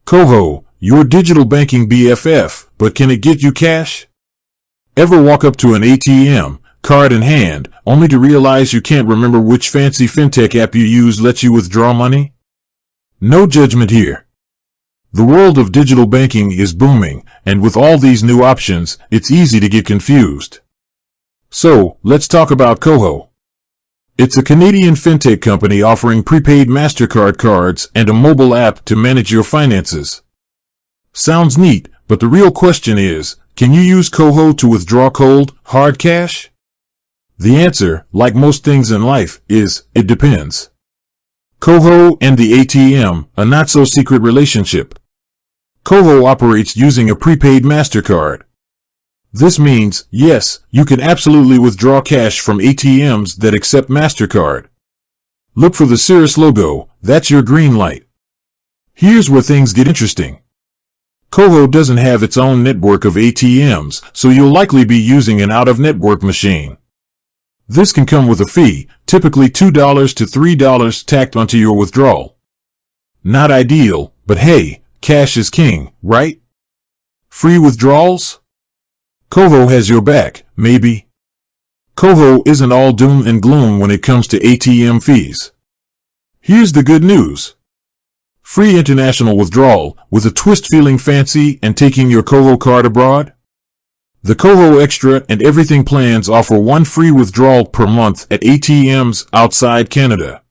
KOHO, your digital banking BFF, but can it get you cash? Ever walk up to an ATM, card in hand, only to realize you can't remember which fancy fintech app you use lets you withdraw money? No judgment here. The world of digital banking is booming, and with all these new options, it's easy to get confused. So, let's talk about KOHO. It's a Canadian fintech company offering prepaid MasterCard cards and a mobile app to manage your finances. Sounds neat, but the real question is, can you use KOHO to withdraw cold, hard cash? The answer, like most things in life, is, it depends. KOHO and the ATM, a not-so-secret relationship. KOHO operates using a prepaid MasterCard. This means, yes, you can absolutely withdraw cash from ATMs that accept MasterCard. Look for the Cirrus logo, that's your green light. Here's where things get interesting. KOHO doesn't have its own network of ATMs, so you'll likely be using an out-of-network machine. This can come with a fee, typically $2 to $3 tacked onto your withdrawal. Not ideal, but hey, cash is king, right? Free withdrawals? KOHO has your back, maybe. KOHO isn't all doom and gloom when it comes to ATM fees. Here's the good news. Free international withdrawal, with a twist feeling fancy and taking your KOHO card abroad? The KOHO Extra and Everything plans offer one free withdrawal per month at ATMs outside Canada.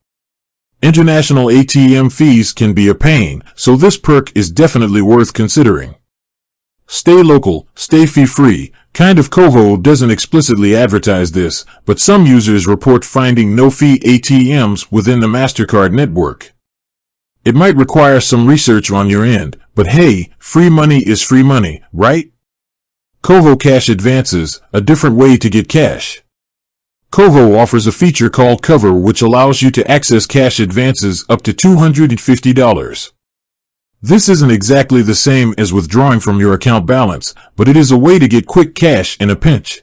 International ATM fees can be a pain, so this perk is definitely worth considering. Stay local, stay fee-free. Kind of KOHO doesn't explicitly advertise this, but some users report finding no-fee ATMs within the MasterCard network. It might require some research on your end, but hey, free money is free money, right? KOHO Cash Advances, a different way to get cash. KOHO offers a feature called Cover which allows you to access cash advances up to $250. This isn't exactly the same as withdrawing from your account balance, but it is a way to get quick cash in a pinch.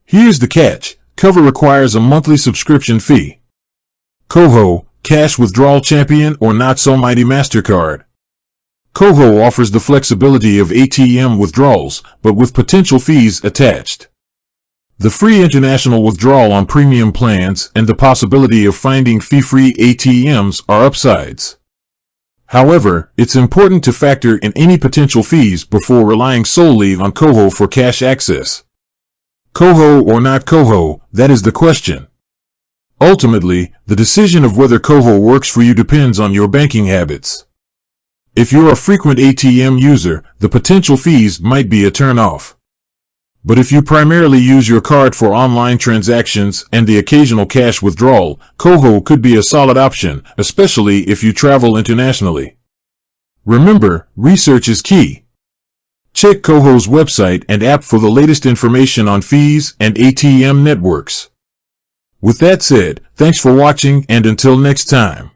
Here's the catch. Cover requires a monthly subscription fee. KOHO, cash withdrawal champion or not so mighty MasterCard. KOHO offers the flexibility of ATM withdrawals, but with potential fees attached. The free international withdrawal on premium plans and the possibility of finding fee-free ATMs are upsides. However, it's important to factor in any potential fees before relying solely on KOHO for cash access. KOHO or not KOHO, that is the question. Ultimately, the decision of whether KOHO works for you depends on your banking habits. If you're a frequent ATM user, the potential fees might be a turn-off. But if you primarily use your card for online transactions and the occasional cash withdrawal, KOHO could be a solid option, especially if you travel internationally. Remember, research is key. Check KOHO's website and app for the latest information on fees and ATM networks. With that said, thanks for watching and until next time.